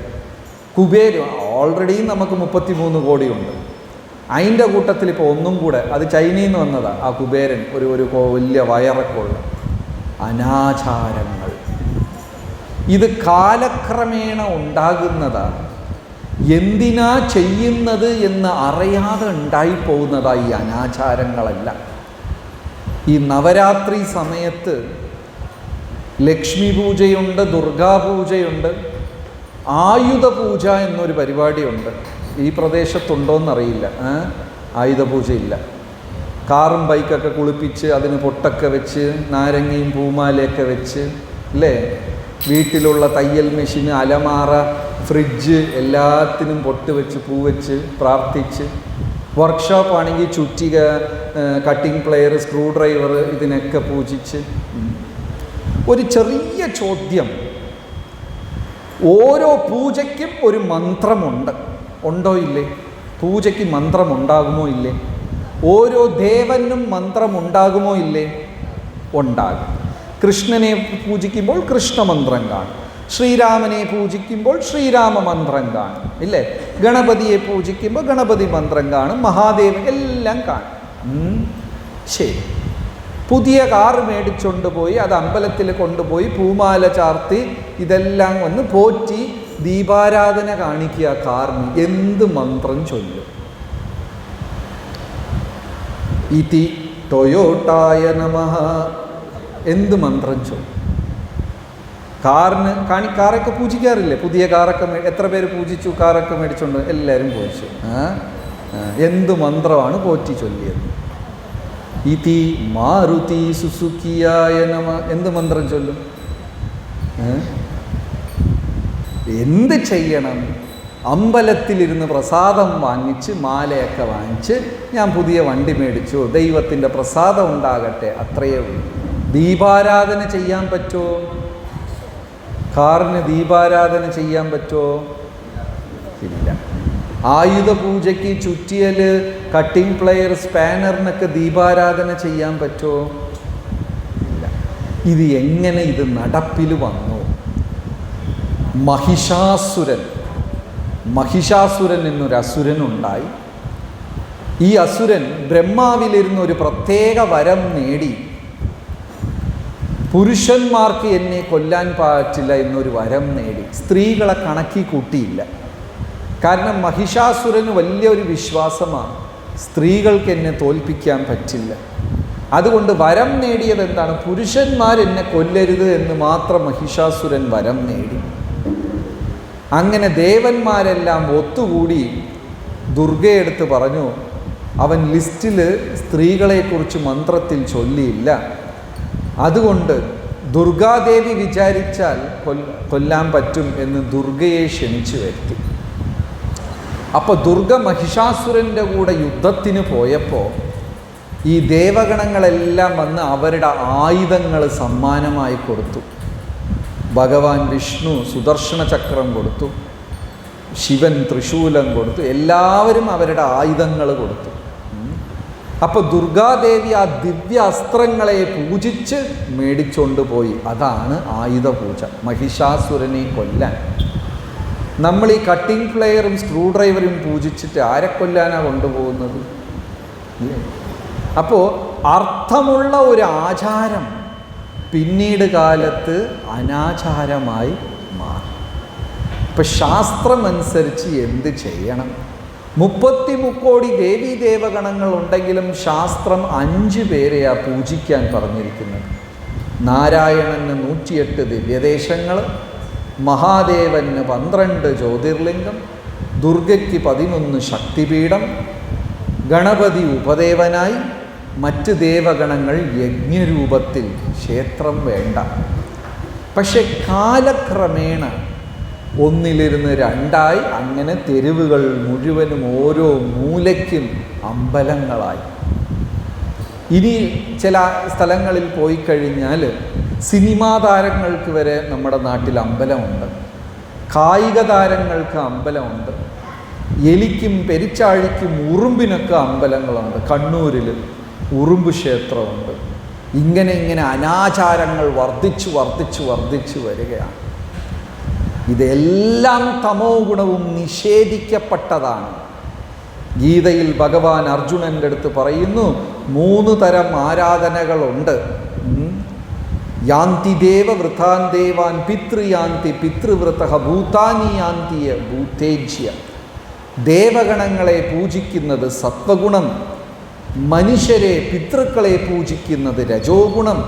കുബേരൻ. ഓൾറെഡി നമുക്ക് 33 കോടിയുണ്ട്. അതിൻ്റെ കൂട്ടത്തിൽ ഇപ്പോൾ ഒന്നും കൂടെ, അത് ചൈനയിൽ നിന്ന് വന്നതാണ്. ആ കുബേരൻ ഒരു വലിയ വയറൊക്കെ ഉള്ള. അനാചാരങ്ങൾ. ഇത് കാലക്രമേണ ഉണ്ടാകുന്നതാണ്. എന്തിനാ ചെയ്യുന്നത് എന്ന് അറിയാതെ ഉണ്ടായിപ്പോകുന്നതായി ഈ അനാചാരങ്ങളെല്ലാം. ഈ നവരാത്രി സമയത്ത് ലക്ഷ്മി പൂജയുണ്ട്, ദുർഗാപൂജയുണ്ട്, ആയുധ പൂജ എന്നൊരു പരിപാടിയുണ്ട്. ഈ പ്രദേശത്തുണ്ടോയെന്നറിയില്ല. ആയുധപൂജയില്ല. കാറും ബൈക്കൊക്കെ കുളിപ്പിച്ച് അതിന് പൊട്ടൊക്കെ വെച്ച് നാരങ്ങയും പൂമാലയൊക്കെ വെച്ച്, അല്ലേ? വീട്ടിലുള്ള തയ്യൽ മെഷീൻ, അലമാറ, ഫ്രിഡ്ജ് എല്ലാത്തിനും പൊട്ട് വെച്ച്, പൂ വെച്ച്, പ്രാർത്ഥിച്ച്. വർക്ക്ഷോപ്പ് ആണെങ്കിൽ ചുറ്റിക, കട്ടിംഗ് പ്ലെയർ, സ്ക്രൂ ഡ്രൈവർ, ഇതിനൊക്കെ പൂജിച്ച്. ഒരു ചെറിയ ചോദ്യം, ഓരോ പൂജയ്ക്കും ഒരു മന്ത്രമുണ്ട്. ഉണ്ടോ ഇല്ലേ? പൂജയ്ക്ക് മന്ത്രം ഉണ്ടാകുമോ ഇല്ലേ? ഓരോ ദേവനും മന്ത്രം ഉണ്ടാകുമോ ഇല്ലേ? ഉണ്ടാകും. കൃഷ്ണനെ പൂജിക്കുമ്പോൾ കൃഷ്ണമന്ത്രം കാണും, ശ്രീരാമനെ പൂജിക്കുമ്പോൾ ശ്രീരാമ മന്ത്രം കാണും, ഇല്ലേ? ഗണപതിയെ പൂജിക്കുമ്പോൾ ഗണപതി മന്ത്രം കാണും, മഹാദേവൻ എല്ലാം കാണും. ശരി, പുതിയ കാറ് മേടിച്ചുകൊണ്ട് പോയി അത് അമ്പലത്തിൽ കൊണ്ടുപോയി പൂമാല ചാർത്തി ഇതെല്ലാം വന്ന് പോറ്റി ദീപാരാധന കാണിക്കുക. കാറിന് എന്ത് മന്ത്രം ചൊല്ലും? ഇതി ടൊയോട്ടായ നമഃ എന്ത് മന്ത്രം ചൊല്ലും? കാറൊക്കെ പൂജിക്കാറില്ലേ? പുതിയ കാറൊക്കെ എത്ര പേര് പൂജിച്ചു? കാറൊക്കെ മേടിച്ചുകൊണ്ട് എല്ലാവരും പൂജിച്ചു. എന്ത് മന്ത്രമാണ് പോറ്റി ചൊല്ലിയത്? ഇതി മാരുതി സുസുക്കിയായ നമ എന്ത് മന്ത്രം ചൊല്ലും? എന്ത് ചെയ്യണം? അമ്പലത്തിലിരുന്ന് പ്രസാദം വാങ്ങിച്ച് മാലയൊക്കെ വാങ്ങിച്ച് ഞാൻ പുതിയ വണ്ടി മേടിച്ചു, ദൈവത്തിൻ്റെ പ്രസാദം ഉണ്ടാകട്ടെ, അത്രയേ ഉള്ളൂ. ദീപാരാധന ചെയ്യാൻ പറ്റുമോ? കാറിന് ദീപാരാധന ചെയ്യാൻ പറ്റുമോ? ഇല്ല. ആയുധ പൂജയ്ക്ക് ചുറ്റിയൽ, കട്ടിംഗ് പ്ലെയർ, സ്പാനറിനൊക്കെ ദീപാരാധന ചെയ്യാൻ പറ്റുമോ? ഇല്ല. ഇത് എങ്ങനെ ഇത് നടപ്പിൽ വന്നു? മഹിഷാസുരൻ എന്നൊരു അസുരനുണ്ടായി. ഈ അസുരൻ ബ്രഹ്മാവിലിരുന്ന് ഒരു പ്രത്യേക വരം നേടി. പുരുഷന്മാർക്ക് എന്നെ കൊല്ലാൻ പറ്റില്ല എന്നൊരു വരം നേടി. സ്ത്രീകളെ കണക്കി കൂട്ടിയില്ല. കാരണം മഹിഷാസുരന് വലിയൊരു വിശ്വാസമാണ്, സ്ത്രീകൾക്ക് എന്നെ തോൽപ്പിക്കാൻ പറ്റില്ല. അതുകൊണ്ട് വരം നേടിയത് എന്താണ്? പുരുഷന്മാരെന്നെ കൊല്ലരുത് എന്ന് മാത്രം മഹിഷാസുരൻ വരം നേടി. അങ്ങനെ ദേവന്മാരെല്ലാം ഒത്തുകൂടി ദുർഗയെടുത്ത് പറഞ്ഞു, അവൻ ലിസ്റ്റിൽ സ്ത്രീകളെക്കുറിച്ച് മന്ത്രത്തിൽ ചൊല്ലിയില്ല, അതുകൊണ്ട് ദുർഗാദേവി വിചാരിച്ചാൽ കൊല്ലാൻ പറ്റും എന്ന് ദുർഗയെ ക്ഷണിച്ചു വരുത്തി. അപ്പോൾ ദുർഗ മഹിഷാസുരൻ്റെ കൂടെ യുദ്ധത്തിന് പോയപ്പോൾ ഈ ദേവഗണങ്ങളെല്ലാം വന്ന് അവരുടെ ആയുധങ്ങൾ സമ്മാനമായി കൊടുത്തു. ഭഗവാൻ വിഷ്ണു സുദർശന ചക്രം കൊടുത്തു, ശിവൻ ത്രിശൂലം കൊടുത്തു, എല്ലാവരും അവരുടെ ആയുധങ്ങൾ കൊടുത്തു. അപ്പോൾ ദുർഗാദേവി ആ ദിവ്യ അസ്ത്രങ്ങളെ പൂജിച്ച് മേടിച്ചുകൊണ്ട് പോയി. അതാണ് ആയുധ പൂജ, മഹിഷാസുരനെ കൊല്ലാൻ. നമ്മൾ ഈ കട്ടിംഗ് പ്ലെയറും സ്ക്രൂ ഡ്രൈവറും പൂജിച്ചിട്ട് ആരെ കൊല്ലാനാണ് കൊണ്ടുപോകുന്നത്? അപ്പോൾ അർത്ഥമുള്ള ഒരു ആചാരം പിന്നീട് കാലത്ത് അനാചാരമായി മാറി. ഇപ്പം ശാസ്ത്രമനുസരിച്ച് എന്ത് ചെയ്യണം? 30 കോടി ദേവീ ദേവഗണങ്ങൾ ഉണ്ടെങ്കിലും ശാസ്ത്രം 5 പേരെയാണ് പൂജിക്കാൻ പറഞ്ഞിരിക്കുന്നത്. നാരായണന് 108 ദിവ്യദേശങ്ങൾ, മഹാദേവന് 12 ജ്യോതിർലിംഗം, ദുർഗയ്ക്ക് 11 ശക്തിപീഠം, ഗണപതി ഉപദേവനായി, മറ്റ് ദേവഗണങ്ങൾ യജ്ഞരൂപത്തിൽ. ക്ഷേത്രം വേണ്ട. പക്ഷെ കാലക്രമേണ ഒന്നിലിരുന്ന് 2ആയി, അങ്ങനെ തെരുവുകൾ മുഴുവനും ഓരോ മൂലയ്ക്കും അമ്പലങ്ങളായി. ഇനി ചില സ്ഥലങ്ങളിൽ പോയി കഴിഞ്ഞാൽ സിനിമാ താരങ്ങൾക്ക് വരെ നമ്മുടെ നാട്ടിൽ അമ്പലമുണ്ട്, കായിക താരങ്ങൾക്ക് അമ്പലമുണ്ട്, എലിക്കും പെരിച്ചാഴിക്കും ഉറുമ്പിനൊക്കെ അമ്പലങ്ങളുണ്ട്. കണ്ണൂരിൽ ഉറുമ്പ് ക്ഷേത്രമുണ്ട്. ഇങ്ങനെ അനാചാരങ്ങൾ വർദ്ധിച്ചു വരികയാണ്. ഇതെല്ലാം തമോ ഗുണവും നിഷേധിക്കപ്പെട്ടതാണ്. ഗീതയിൽ ഭഗവാൻ അർജുനൻ്റെ അടുത്ത് പറയുന്നു, 3 തരം ആരാധനകളുണ്ട്. യാന്തി ദേവ വൃഥാൻ ദേവാൻ പിതൃയാന്തി പിതൃവൃത ഭൂതാനി യാന്തിയ ഭൂതേജ്യ. ദേവഗണങ്ങളെ പൂജിക്കുന്നത് സത്വഗുണം, മനുഷ്യരെ പിതൃക്കളെ പൂജിക്കുന്നത് രജോ ഗുണം,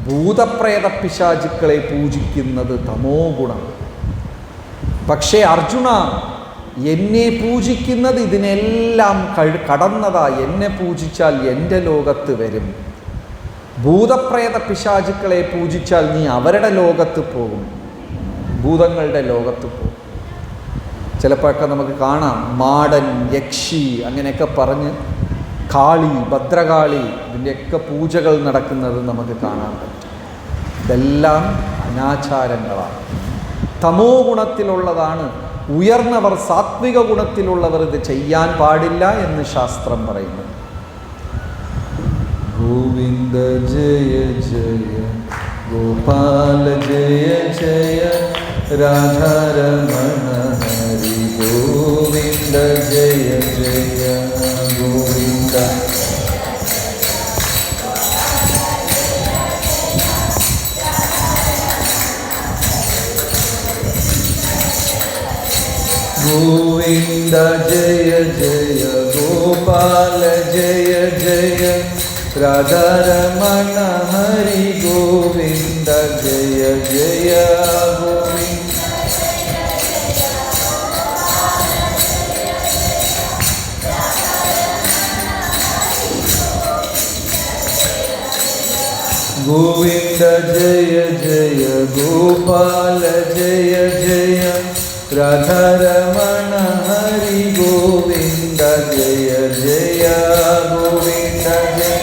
ഭൂതപ്രേത പിശാചുക്കളെ പൂജിക്കുന്നത് തമോ ഗുണം. പക്ഷേ അർജുന, എന്നെ പൂജിക്കുന്നത് ഇതിനെല്ലാം കടന്നതാ. എന്നെ പൂജിച്ചാൽ എൻ്റെ ലോകത്ത് വരും. ഭൂതപ്രേത പിശാചുക്കളെ പൂജിച്ചാൽ നീ അവരുടെ ലോകത്ത് പോകും, ഭൂതങ്ങളുടെ ലോകത്ത് പോകും. ചിലപ്പോഴൊക്കെ നമുക്ക് കാണാം മാടൻ, യക്ഷി അങ്ങനെയൊക്കെ പറഞ്ഞ് കാളി, ഭദ്രകാളി ഇതിൻ്റെയൊക്കെ പൂജകൾ നടക്കുന്നത് നമുക്ക് കാണാൻ പറ്റും. ഇതെല്ലാം അനാചാരങ്ങളാണ്, തമോ ഗുണത്തിലുള്ളതാണ്. ഉയർന്നവർ, സാത്വിക ഗുണത്തിലുള്ളവർ ഇത് ചെയ്യാൻ പാടില്ല എന്ന് ശാസ്ത്രം പറയുന്നു. ഗോവിന്ദ ജയ ജയ ഗോപാല ജയ ജയ രാധാരമണ ഹരി ഗോവിന്ദ ജയ ജയ ഗോവിന്ദ. ഗോവിന്ദ ജയ ജയ ഗോപാല ജയ ജയ രാധാരമണ ഹരി ഗോവിന്ദ ജയ ജയ ഗോവിന്ദ. ഗോവിന്ദ ജയ ജയ ഗോപാല ജയ ജയ രാധാരമണ ഹരി ഗോവിന്ദ ജയ ജയ ഗോവിന്ദ ജയ.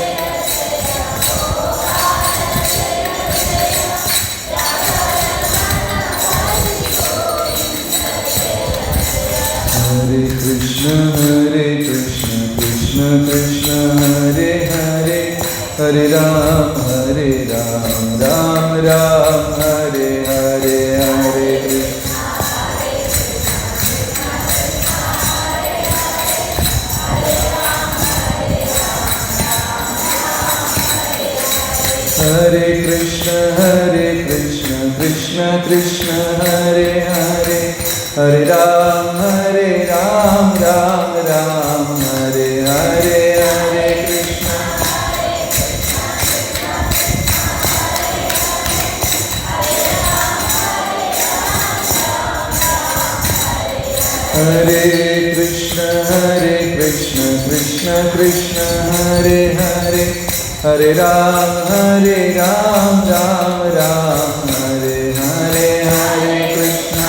ഹരേ കൃഷ്ണ കൃഷ്ണ കൃഷ്ണ ഹരേ ഹരേ, ഹരേ രാം രാം രാം ഹരേ ഹരേ, ഹരേ കൃഷ്ണ ഹരേ കൃഷ്ണ കൃഷ്ണ കൃഷ്ണ ഹരേ ഹരേ, ഹരേ രാം രാം രാം ഹരേ ഹരേ, ഹരേ കൃഷ്ണ. ഹരേ കൃഷ്ണ കൃഷ്ണ കൃഷ്ണ ഹരേ ഹരേ, ഹരേ രാം രാം രാം ഹരേ ഹരേ, ഹരേ കൃഷ്ണ.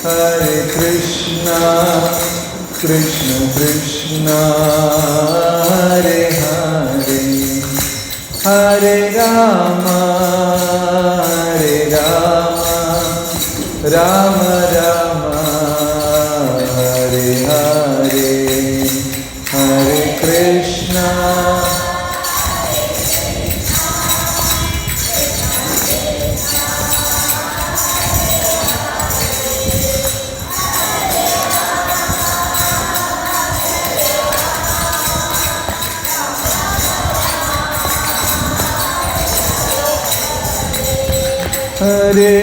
ഹരേ കൃഷ്ണ കൃഷ്ണ കൃഷ്ണ ഹരേ ഹരേ, ഹരേ രാമ രാമ രാമ ഹരേ ഹരേ, ഹരേ കൃഷ്ണ. ഹരേ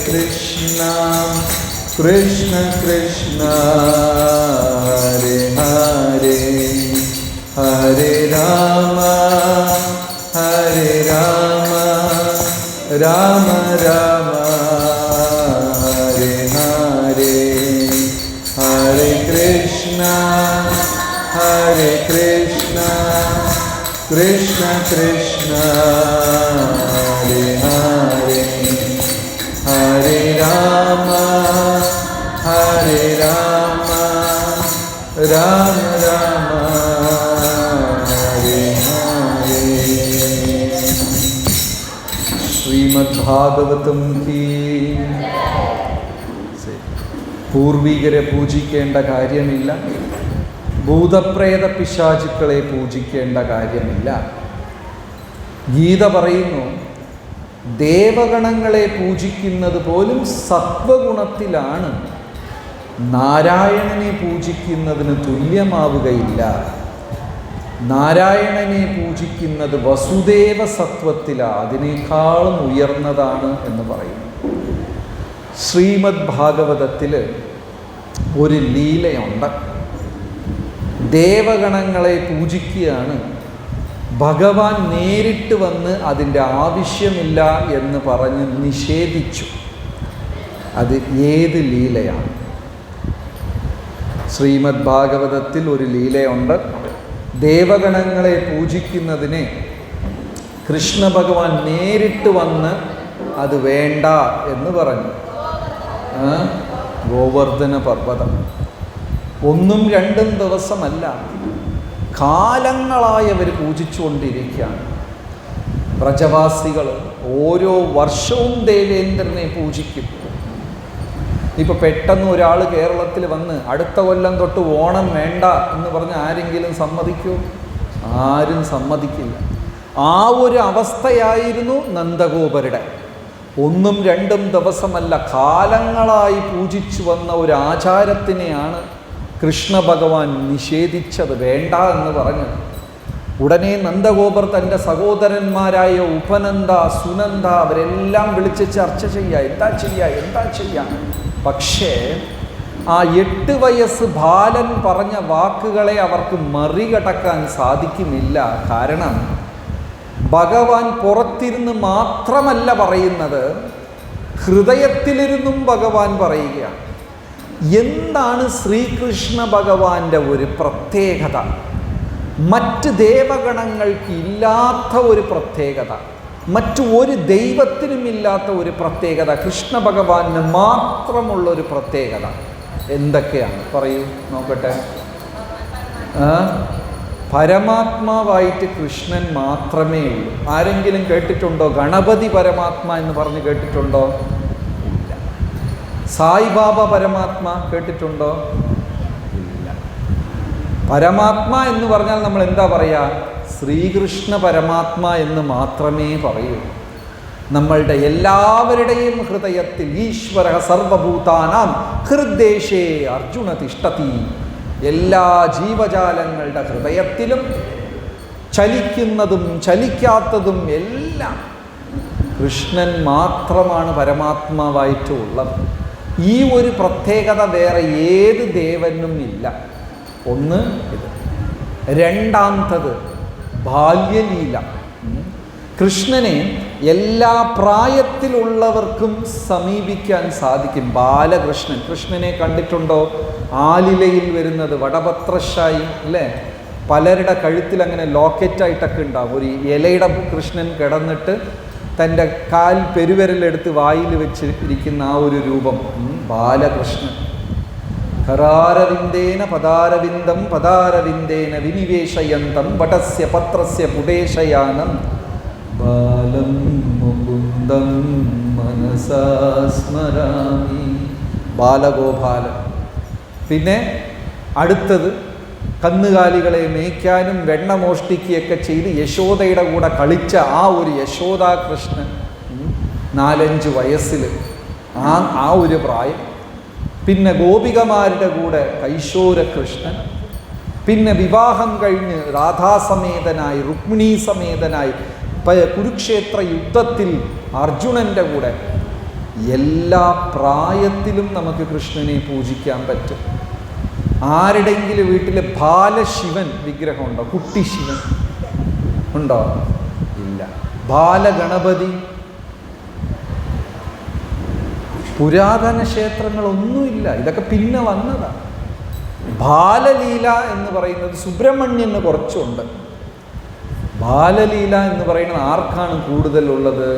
കൃഷ്ണ കൃഷ്ണ കൃഷ്ണ ഹരേ ഹരേ, ഹരേ രാമ രാമ രാമ ഹരേ ഹരേ, ഹരേ കൃഷ്ണ കൃഷ്ണ കൃഷ്ണ ഹരേ ഹരേ, ഹരേ രാമ രാമ രാമ ഹരേ ഹരേ. ശ്രീമദ് ഭാഗവതം കീ. പൂർവികരെ പൂജിക്കേണ്ട കാര്യമില്ല, ഭൂതപ്രേത പിശാചുക്കളെ പൂജിക്കേണ്ട കാര്യമില്ല. ഗീത പറയുന്നു, ദേവഗണങ്ങളെ പൂജിക്കുന്നത് പോലും സത്വഗുണത്തിലാണ്, നാരായണനെ പൂജിക്കുന്നതിന് തുല്യമാവുകയില്ല. നാരായണനെ പൂജിക്കുന്നത് വസുദേവ സത്വത്തിലാണ്, അതിനേക്കാളും ഉയർന്നതാണ് എന്ന് പറയുന്നു. ശ്രീമദ് ഭാഗവതത്തിൽ ഒരു ലീലയുണ്ട്. ദേവഗണങ്ങളെ പൂജിക്കുകയാണ്, ഭഗവാൻ നേരിട്ട് വന്ന് അതിൻ്റെ ആവശ്യമില്ല എന്ന് പറഞ്ഞ് നിഷേധിച്ചു. അത് ഏത് ലീലയാണ്? ശ്രീമദ് ഭാഗവതത്തിൽ ഒരു ലീലയുണ്ട്. ദേവഗണങ്ങളെ പൂജിക്കുന്നതിനെ കൃഷ്ണ ഭഗവാൻ നേരിട്ട് വന്ന് അത് വേണ്ട എന്ന് പറഞ്ഞു. ഗോവർദ്ധന പർവ്വതം. ഒന്നും രണ്ടും ദിവസമല്ല, കാലങ്ങളായി അവർ പൂജിച്ചുകൊണ്ടിരിക്കുകയാണ്. വ്രജവാസികൾ ഓരോ വർഷവും ദേവേന്ദ്രനെ പൂജിക്കും. ഇപ്പോൾ പെട്ടെന്ന് ഒരാൾ കേരളത്തിൽ വന്ന് അടുത്ത കൊല്ലം തൊട്ട് ഓണം വേണ്ട എന്ന് പറഞ്ഞ് ആരെങ്കിലും സമ്മതിക്കുമോ? ആരും സമ്മതിക്കില്ല. ആ ഒരു അവസ്ഥയായിരുന്നു നന്ദഗോപരുടെ. ഒന്നും രണ്ടും ദിവസമല്ല, കാലങ്ങളായി പൂജിച്ചു വന്ന ഒരു ആചാരത്തിനെയാണ് കൃഷ്ണ ഭഗവാൻ നിഷേധിച്ചത്, വേണ്ട എന്ന് പറഞ്ഞത്. ഉടനെ നന്ദഗോപർ തൻ്റെ സഹോദരന്മാരായ ഉപനന്ദ, സുനന്ദ അവരെല്ലാം വിളിച്ച് ചർച്ച ചെയ്യുക, എന്താ ചെയ്യുക. പക്ഷേ ആ 8 വയസ്സ് ബാലൻ പറഞ്ഞ വാക്കുകളെ അവർക്ക് മറികടക്കാൻ സാധിക്കുന്നില്ല. കാരണം ഭഗവാൻ പുറത്തിരുന്ന് മാത്രമല്ല പറയുന്നത്, ഹൃദയത്തിലിരുന്നും ഭഗവാൻ പറയുകയാണ്. എന്താണ് ശ്രീകൃഷ്ണ ഭഗവാന്റെ ഒരു പ്രത്യേകത? മറ്റ് ദേവഗണങ്ങൾക്ക് ഇല്ലാത്ത ഒരു പ്രത്യേകത, മറ്റു ഒരു ദൈവത്തിനുമില്ലാത്ത ഒരു പ്രത്യേകത, കൃഷ്ണ ഭഗവാന് മാത്രമുള്ളൊരു പ്രത്യേകത എന്തൊക്കെയാണ്? പറയൂ, നോക്കട്ടെ. പരമാത്മാവായിട്ട് കൃഷ്ണൻ മാത്രമേ ഉള്ളൂ. ആരെങ്കിലും കേട്ടിട്ടുണ്ടോ ഗണപതി പരമാത്മ എന്ന് പറഞ്ഞ് കേട്ടിട്ടുണ്ടോ? ഇല്ല. സായിബാബ പരമാത്മ കേട്ടിട്ടുണ്ടോ? ഇല്ല. പരമാത്മ എന്ന് പറഞ്ഞാൽ നമ്മൾ എന്താ പറയുക? ശ്രീകൃഷ്ണ പരമാത്മ എന്ന് മാത്രമേ പറയൂ. നമ്മളുടെ എല്ലാവരുടെയും ഹൃദയത്തിൽ ഈശ്വര സർവഭൂതാനാം ഹൃദ്ദേശേ അർജുന തിഷ്ഠതി. എല്ലാ ജീവജാലങ്ങളുടെ ഹൃദയത്തിലും ചലിക്കുന്നതും ചലിക്കാത്തതും എല്ലാം കൃഷ്ണൻ മാത്രമാണ് പരമാത്മാവായിട്ടുള്ളത്. ഈ ഒരു പ്രത്യേകത വേറെ ഏത് ദേവനും ഇല്ല. ഒന്ന് ഇത്. രണ്ടാമത്തത് ബാല്യലീല. കൃഷ്ണനെ എല്ലാ പ്രായത്തിലുള്ളവർക്കും സമീപിക്കാൻ സാധിക്കും. ബാലകൃഷ്ണൻ, കൃഷ്ണനെ കണ്ടിട്ടുണ്ടോ? ആലിലയിൽ വരുന്നത് വടപത്രശായി അല്ലേ? പലരുടെ കഴുത്തിൽ അങ്ങനെ ലോക്കറ്റായിട്ടൊക്കെ ഉണ്ടാവും. ഒരു ഇലയുടെ കൃഷ്ണൻ കിടന്നിട്ട് തൻ്റെ കാൽ പെരുവിരലെടുത്ത് വായിൽ വെച്ച് ഇരിക്കുന്ന ആ ഒരു രൂപം ബാലകൃഷ്ണൻ. കരാരവിന്ദേന പദാരവിന്ദം പദാരവിന്ദേന വിനിവേശയന്തം വടസ്യ പത്രസ്യ പുടേശയാനം ബാലം മുകുന്ദം മനസാ സ്മരാമി. ബാലഗോപാലൻ. പിന്നെ അടുത്തത് കന്നുകാലികളെ മേയ്ക്കാനും വെണ്ണ മോഷ്ടിക്കുകയൊക്കെ ചെയ്ത് യശോദയുടെ കൂടെ കളിച്ച ആ ഒരു യശോദാകൃഷ്ണൻ, 4-5 വയസ്സിൽ ആ ഒരു പ്രായം. പിന്നെ ഗോപികമാരുടെ കൂടെ കൈശോരകൃഷ്ണൻ. പിന്നെ വിവാഹം കഴിഞ്ഞ് രാധാസമേതനായി രുക്മിണീ സമേതനായി കുരുക്ഷേത്ര യുദ്ധത്തിൽ അർജുനൻ്റെ കൂടെ. എല്ലാ പ്രായത്തിലും നമുക്ക് കൃഷ്ണനെ പൂജിക്കാൻ പറ്റും. ആരുടെങ്കിലും വീട്ടിൽ ബാലശിവൻ വിഗ്രഹമുണ്ടോ? കുട്ടി ശിവൻ ഉണ്ടോ? ഇല്ല. ബാലഗണപതി, പുരാതന ക്ഷേത്രങ്ങളൊന്നുമില്ല. ഇതൊക്കെ പിന്നെ വന്നതാണ്. ബാലലീല എന്ന് പറയുന്നത് സുബ്രഹ്മണ്യന് കുറച്ചുണ്ട്. ബാലലീല എന്ന് പറയുന്നത് ആർക്കാണ് കൂടുതലുള്ളത്?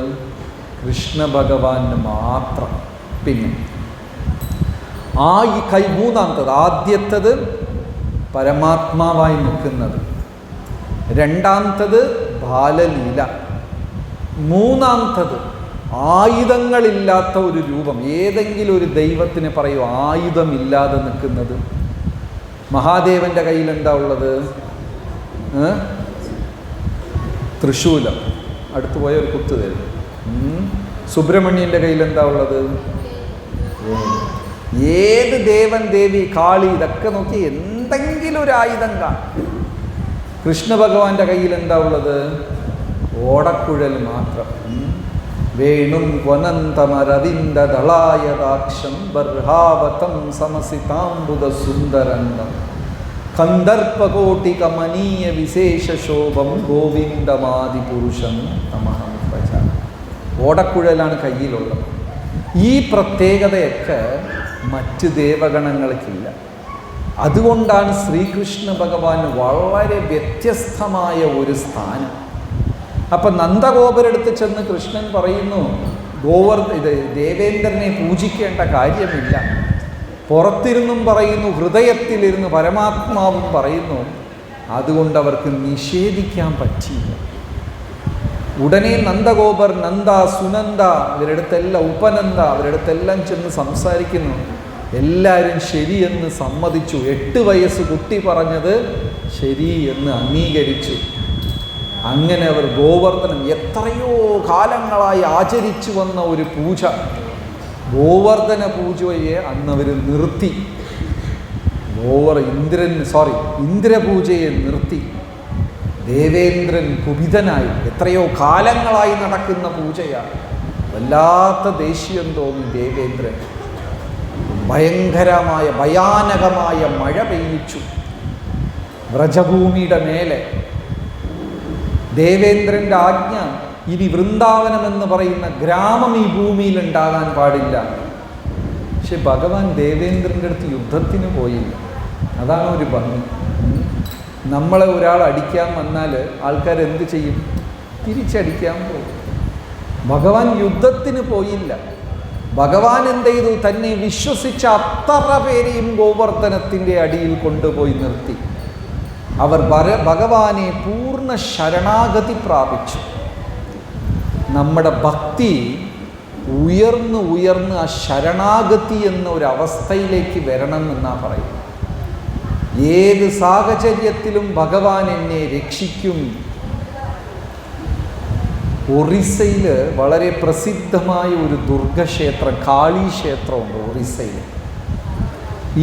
കൃഷ്ണ ഭഗവാന് മാത്രം. പിന്നെ മൂന്നാമത്തത്, ആദ്യത്തത് പരമാത്മാവായി നിൽക്കുന്നത്, രണ്ടാമത്തത് ബാലലീല, മൂന്നാമത്തത് ആയുധങ്ങളില്ലാത്ത ഒരു രൂപം. ഏതെങ്കിലും ഒരു ദൈവത്തിന് പറയൂ ആയുധമില്ലാതെ നിൽക്കുന്നത്. മഹാദേവൻ്റെ കയ്യിൽ എന്താ ഉള്ളത്? തൃശൂലം, അടുത്ത് പോയ ഒരു കുത്ത് തരും. സുബ്രഹ്മണ്യൻ്റെ കയ്യിൽ എന്താ ഉള്ളത്? ഏത് ദേവൻ, ദേവി, കാളി, ഇതൊക്കെ നോക്കി എന്തെങ്കിലും ഒരു ആയുധം കാണും. കൃഷ്ണ ഭഗവാന്റെ കയ്യിൽ എന്താ ഉള്ളത്? ഓടക്കുഴൽ മാത്രം. വേണും വനന്തമരവിന്ദ ദളായദാക്ഷം ബർഹാവതം സമസിതാംബുദ സുന്ദരംഗം കന്ദർപ്പകോട്ടി കമനീയ വിശേഷശോഭം ഗോവിന്ദമാദിപുരുഷം നമഃ ഭജ. ഓടക്കുഴലാണ് കയ്യിലുള്ളത്. ഈ പ്രത്യേകതയൊക്കെ മറ്റ് ദേവഗണങ്ങൾക്കില്ല. അതുകൊണ്ടാണ് ശ്രീകൃഷ്ണ ഭഗവാന് വളരെ വ്യത്യസ്തമായ ഒരു സ്ഥാനം. അപ്പം നന്ദഗോപുരടുത്ത് ചെന്ന് കൃഷ്ണൻ പറയുന്നു, ദേവേന്ദ്രനെ പൂജിക്കേണ്ട കാര്യമില്ല. പുറത്തിരുന്നും പറയുന്നു, ഹൃദയത്തിലിരുന്ന് പരമാത്മാവും പറയുന്നു. അതുകൊണ്ട് അവർക്ക് നിഷേധിക്കാൻ പറ്റിയില്ല. ഉടനെ നന്ദഗോപർ, നന്ദ, സുനന്ദ, ഇവരടുത്തെല്ലാം ഉപനന്ദ, അവരടുത്തെല്ലാം ചെന്ന് സംസാരിക്കുന്നു. എല്ലാവരും ശരിയെന്ന് സമ്മതിച്ചു. 8 വയസ്സ് കുട്ടി പറഞ്ഞത് ശരി എന്ന് അംഗീകരിച്ചു. അങ്ങനെ അവർ ഗോവർദ്ധനം എത്രയോ കാലങ്ങളായി ആചരിച്ചു വന്ന ഒരു പൂജ, ഗോവർദ്ധന പൂജയെ അന്നവർ നിർത്തി. ഇന്ദ്രപൂജയെ നിർത്തി. ദേവേന്ദ്രൻ കുപിതനായി. എത്രയോ കാലങ്ങളായി നടക്കുന്ന പൂജയാണ്. വല്ലാത്ത ദേഷ്യം തോന്നി ദേവേന്ദ്രൻ. ഭയാനകമായ മഴ പെയ്യിച്ചു വ്രജഭൂമിയുടെ മേലെ. ദേവേന്ദ്രൻ്റെ ആജ്ഞ, ഇനി വൃന്ദാവനം എന്ന് പറയുന്ന ഗ്രാമം ഈ ഭൂമിയിൽ ഉണ്ടാകാൻ പാടില്ല. പക്ഷെ ഭഗവാൻ ദേവേന്ദ്രൻ്റെ അടുത്ത് യുദ്ധത്തിന് പോയില്ല. അതാണ് ഒരു ഭംഗി. നമ്മളെ ഒരാൾ അടിക്കാൻ വന്നാൽ ആൾക്കാർ എന്ത് ചെയ്യും? തിരിച്ചടിക്കാൻ പോകും. ഭഗവാൻ യുദ്ധത്തിന് പോയില്ല. ഭഗവാൻ എന്ത് ചെയ്തു? തന്നെ വിശ്വസിച്ച അത്ര പേരെയും ഗോവർദ്ധനത്തിൻ്റെ അടിയിൽ കൊണ്ടുപോയി നിർത്തി. അവർ ഭഗവാനെ പൂർണ്ണ ശരണാഗതി പ്രാപിച്ചു. നമ്മുടെ ഭക്തി ഉയർന്ന് ആ ശരണാഗതി എന്ന ഒരു അവസ്ഥയിലേക്ക് വരണം എന്നാണ് പറയുന്നത്. ഏത് സാഹചര്യത്തിലും ഭഗവാൻ എന്നെ രക്ഷിക്കും. ഒറീസയിൽ വളരെ പ്രസിദ്ധമായ ഒരു ദുർഗക്ഷേത്രം, കാളി ക്ഷേത്രമുണ്ട് ഒറീസയിൽ.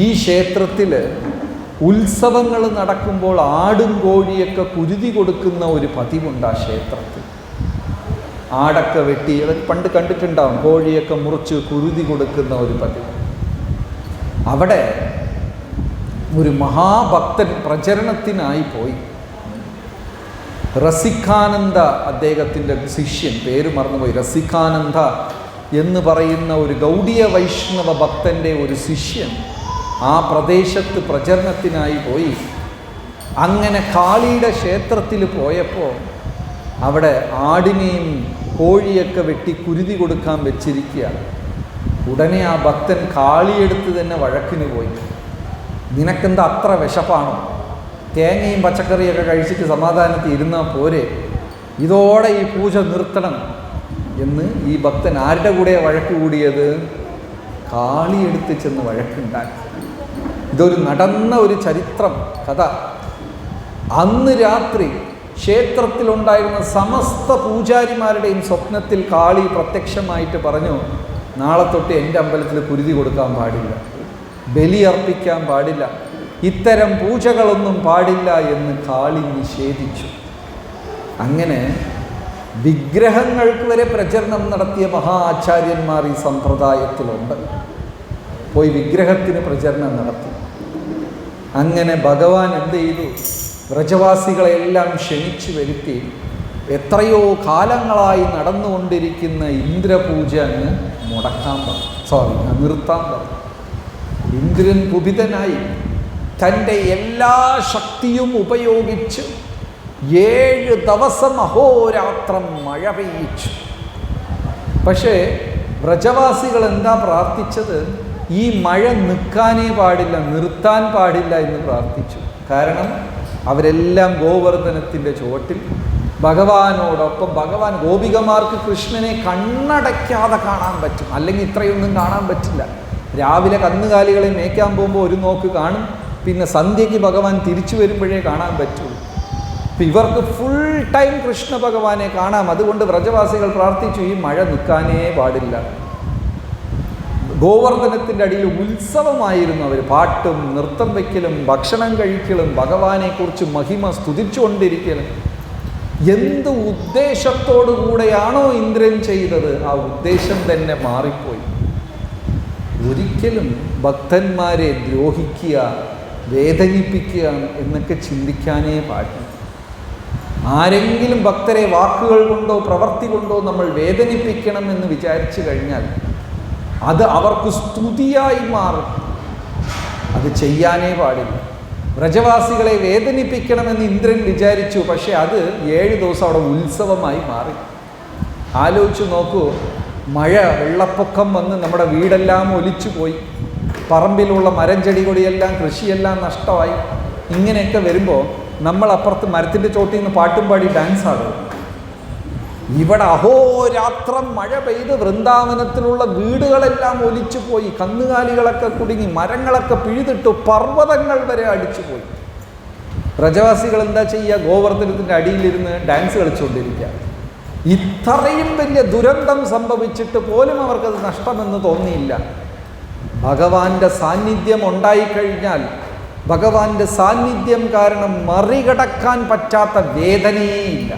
ഈ ക്ഷേത്രത്തിൽ ഉത്സവങ്ങൾ നടക്കുമ്പോൾ ആടും കോഴിയൊക്കെ കുരുതി കൊടുക്കുന്ന ഒരു പതിവുണ്ട് ആ ക്ഷേത്രത്തിൽ. ആടൊക്കെ വെട്ടി, അതൊക്കെ പണ്ട് കണ്ടിട്ടുണ്ടാവും, കോഴിയൊക്കെ മുറിച്ച് കുരുതി കൊടുക്കുന്ന ഒരു പതിവ്. അവിടെ ഒരു മഹാഭക്തൻ പ്രചരണത്തിനായി പോയി. റസികാനന്ദ, അദ്ദേഹത്തിൻ്റെ ശിഷ്യൻ, പേര് മറന്നുപോയി, റസികാനന്ദ എന്ന് പറയുന്ന ഒരു ഗൗഡീയ വൈഷ്ണവ ഭക്തൻ്റെ ഒരു ശിഷ്യൻ ആ പ്രദേശത്ത് പ്രചരണത്തിനായി പോയി. അങ്ങനെ കാളിയുടെ ക്ഷേത്രത്തിൽ പോയപ്പോൾ അവിടെ ആടിനെയും കോഴിയൊക്കെ വെട്ടി കുരുതി കൊടുക്കാൻ വെച്ചിരിക്കുകയാണ്. ഉടനെ ആ ഭക്തൻ കാളിയെടുത്ത് തന്നെ വഴക്കിന് പോയി. നിനക്കെന്താ അത്ര വിശപ്പാണോ? തേങ്ങയും പച്ചക്കറിയൊക്കെ കഴിച്ചിട്ട് സമാധാനത്തിൽ ഇരുന്നാൽ പോരെ, ഇതോടെ ഈ പൂജ നിർത്തണം എന്ന് ഈ ഭക്തൻ ആരുടെ കൂടെ വഴക്ക് കൂടിയത്? കാളിയെടുത്ത് ചെന്ന് വഴക്കുണ്ടാക്കി. ഇതൊരു നടന്ന ഒരു ചരിത്രം കഥ. അന്ന് രാത്രി ക്ഷേത്രത്തിലുണ്ടായിരുന്ന സമസ്ത പൂജാരിമാരുടെയും സ്വപ്നത്തിൽ കാളി പ്രത്യക്ഷമായിട്ട് പറഞ്ഞു, നാളെ തൊട്ട് എൻ്റെ അമ്പലത്തിൽ കുരുതി കൊടുക്കാൻ പാടില്ല, ബലി അർപ്പിക്കാൻ പാടില്ല, ഇത്തരം പൂജകളൊന്നും പാടില്ല എന്ന് കാളി നിഷേധിച്ചു. അങ്ങനെ വിഗ്രഹങ്ങൾക്ക് വരെ പ്രചരണം നടത്തിയ മഹാ ആചാര്യന്മാർ ഈ സമ്പ്രദായത്തിലുണ്ട്. പോയി വിഗ്രഹത്തിന് പ്രചരണം നടത്തി. അങ്ങനെ ഭഗവാൻ എന്ത് ചെയ്തു? വ്രജവാസികളെല്ലാം ക്ഷണിച്ചു വരുത്തി എത്രയോ കാലങ്ങളായി നടന്നുകൊണ്ടിരിക്കുന്ന ഇന്ദ്രപൂജ നിർത്താൻ പറഞ്ഞു. ഇന്ദ്രൻ കുപിതനായി തൻ്റെ എല്ലാ ശക്തിയും ഉപയോഗിച്ച് 7 ദിവസം അഹോരാത്രം മഴ പെയ്യിച്ചു. പക്ഷേ വ്രജവാസികൾ എന്താ പ്രാർത്ഥിച്ചത്? ഈ മഴ നിൽക്കാനേ പാടില്ല, നിർത്താൻ പാടില്ല എന്ന് പ്രാർത്ഥിച്ചു. കാരണം അവരെല്ലാം ഗോവർദ്ധനത്തിൻ്റെ ചുവട്ടിൽ ഭഗവാനോടൊപ്പം, ഭഗവാൻ ഗോപികമാർക്ക് കൃഷ്ണനെ കണ്ണടയ്ക്കാതെ കാണാൻ പറ്റും, അല്ലെങ്കിൽ ഇത്രയൊന്നും കാണാൻ പറ്റില്ല. രാവിലെ കന്നുകാലികളെ മേയ്ക്കാൻ പോകുമ്പോൾ ഒരു നോക്ക് കാണും, പിന്നെ സന്ധ്യയ്ക്ക് ഭഗവാൻ തിരിച്ചു വരുമ്പോഴേ കാണാൻ പറ്റുള്ളൂ. അപ്പം ഇവർക്ക് ഫുൾ ടൈം കൃഷ്ണ ഭഗവാനെ കാണാം. അതുകൊണ്ട് വ്രജവാസികൾ പ്രാർത്ഥിച്ചു, ഈ മഴ നിൽക്കാനേ പാടില്ല. ഗോവർദ്ധനത്തിൻ്റെ അടിയിൽ ഉത്സവമായിരുന്നു. അവർ പാട്ടും നൃത്തം വയ്ക്കലും ഭക്ഷണം കഴിക്കലും ഭഗവാനെക്കുറിച്ച് മഹിമ സ്തുതിച്ചുകൊണ്ടിരിക്കലും. എന്ത് ഉദ്ദേശത്തോടു കൂടെയാണോ ഇന്ദ്രൻ ചെയ്തത്, ആ ഉദ്ദേശം തന്നെ മാറിപ്പോയി. ഒരിക്കലും ഭക്തന്മാരെ ദ്രോഹിക്കുക, വേദനിപ്പിക്കുക എന്നൊക്കെ ചിന്തിക്കാനേ പാടില്ല. ആരെങ്കിലും ഭക്തരെ വാക്കുകൾ കൊണ്ടോ പ്രവൃത്തി കൊണ്ടോ നമ്മൾ വേദനിപ്പിക്കണം എന്ന് വിചാരിച്ചു കഴിഞ്ഞാൽ അത് അവർക്ക് സ്തുതിയായി മാറും. അത് ചെയ്യാനേ പാടില്ല. വ്രജവാസികളെ വേദനിപ്പിക്കണമെന്ന് ഇന്ദ്രൻ വിചാരിച്ചു, പക്ഷെ അത് 7 ദിവസം അവിടെ ഉത്സവമായി മാറി. ആലോചിച്ച് നോക്കൂ, മഴ, വെള്ളപ്പൊക്കം വന്ന് നമ്മുടെ വീടെല്ലാം ഒലിച്ചു പോയി, പറമ്പിലുള്ള മരം ചെടി കൊടിയെല്ലാം കൃഷിയെല്ലാം നഷ്ടമായി. ഇങ്ങനെയൊക്കെ വരുമ്പോൾ നമ്മൾ അപ്പുറത്ത് മരത്തിൻ്റെ ചോട്ടിൽ നിന്ന് പാട്ടും പാടി ഡാൻസ് ആടും. ഇവിടെ അഹോരാത്രം മഴ പെയ്ത് വൃന്ദാവനത്തിലുള്ള വീടുകളെല്ലാം ഒലിച്ചു പോയി, കന്നുകാലികളൊക്കെ കുടുങ്ങി, മരങ്ങളൊക്കെ പിഴുതിട്ടു, പർവ്വതങ്ങൾ വരെ അടിച്ചുപോയി. വ്രജവാസികൾ എന്താ ചെയ്യുക? ഗോവർദ്ധനത്തിൻ്റെ അടിയിലിരുന്ന് ഡാൻസ് കളിച്ചുകൊണ്ടിരിക്കുക. ഇത്രയും വലിയ ദുരന്തം സംഭവിച്ചിട്ട് പോലും അവർക്കത് നഷ്ടമെന്ന് തോന്നിയില്ല. ഭഗവാന്റെ സാന്നിധ്യം ഉണ്ടായിക്കഴിഞ്ഞാൽ, ഭഗവാന്റെ സാന്നിധ്യം കാരണം മറികടക്കാൻ പറ്റാത്ത വേദനയേ ഇല്ല.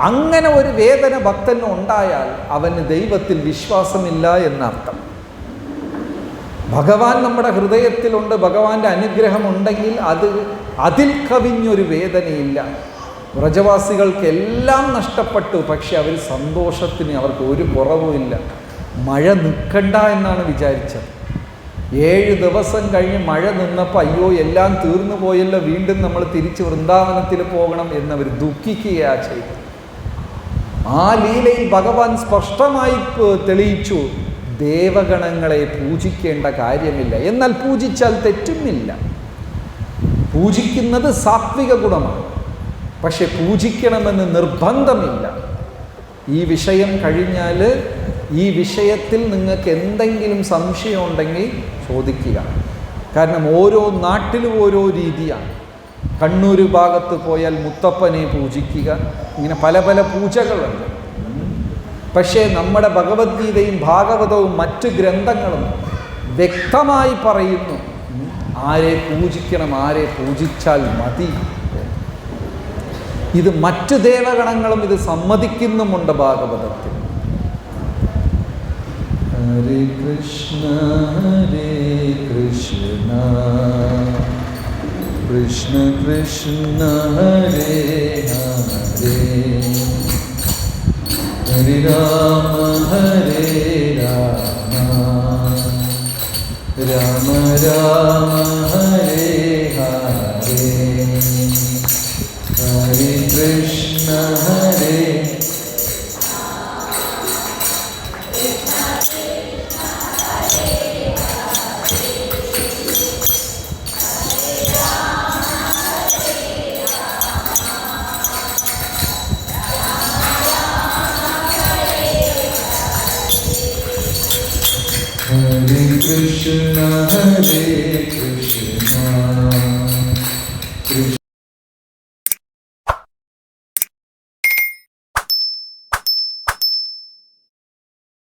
അങ്ങനെ ഒരു വേദന ഭക്തന് ഉണ്ടായാൽ അവന് ദൈവത്തിൽ വിശ്വാസമില്ല എന്നർത്ഥം. ഭഗവാൻ നമ്മുടെ ഹൃദയത്തിലുണ്ട്, ഭഗവാന്റെ അനുഗ്രഹം ഉണ്ടെങ്കിൽ അതിൽ കവിഞ്ഞൊരു വേദനയില്ല. വ്രജവാസികൾക്ക് എല്ലാം നഷ്ടപ്പെട്ടു, പക്ഷെ അവർ സന്തോഷത്തിന് അവർക്ക് ഒരു കുറവുമില്ല. മഴ നിൽക്കണ്ട എന്നാണ് വിചാരിച്ചത്. 7 ദിവസം കഴിഞ്ഞ് മഴ നിന്നപ്പോൾ അയ്യോ എല്ലാം തീർന്നു പോയല്ലോ, വീണ്ടും നമ്മൾ തിരിച്ച് വൃന്ദാവനത്തിൽ പോകണം എന്നവർ ദുഃഖിക്കുകയാണ് ചെയ്തത്. ആ ലീലയിൽ ഭഗവാൻ സ്പഷ്ടമായി തെളിയിച്ചു, ദേവഗണങ്ങളെ പൂജിക്കേണ്ട കാര്യമില്ല. എന്നാൽ പൂജിച്ചാൽ തെറ്റുമില്ല. പൂജിക്കുന്നത് സാത്വിക ഗുണമാണ്, പക്ഷെ പൂജിക്കണമെന്ന് നിർബന്ധമില്ല. ഈ വിഷയം കഴിഞ്ഞാൽ ഈ വിഷയത്തിൽ നിങ്ങൾക്ക് എന്തെങ്കിലും സംശയം ഉണ്ടെങ്കിൽ ചോദിക്കുക. കാരണം ഓരോ നാട്ടിലും ഓരോ രീതിയാണ്. കണ്ണൂർ ഭാഗത്ത് പോയാൽ മുത്തപ്പനെ പൂജിക്കുക, ഇങ്ങനെ പല പല പൂജകളുണ്ട്. പക്ഷേ നമ്മുടെ ഭഗവത്ഗീതയും ഭാഗവതവും മറ്റ് ഗ്രന്ഥങ്ങളും വ്യക്തമായി പറയുന്നു ആരെ പൂജിക്കണം, ആരെ പൂജിച്ചാൽ മതി. ഇത് മറ്റു ദേവഗണങ്ങളും ഇത് സമ്മതിക്കുന്നുമുണ്ട് ഭാഗവതത്തിൽ. ഹരേ കൃഷ്ണ കൃഷ്ണ കൃഷ്ണ ഹരേ ഹരേ, ഹരേ രാമ രാമ രാമ ഹരേ ഹരേ, ഹരേ കൃഷ്ണ ഹരേ Hare Krishna, Hare Krishna.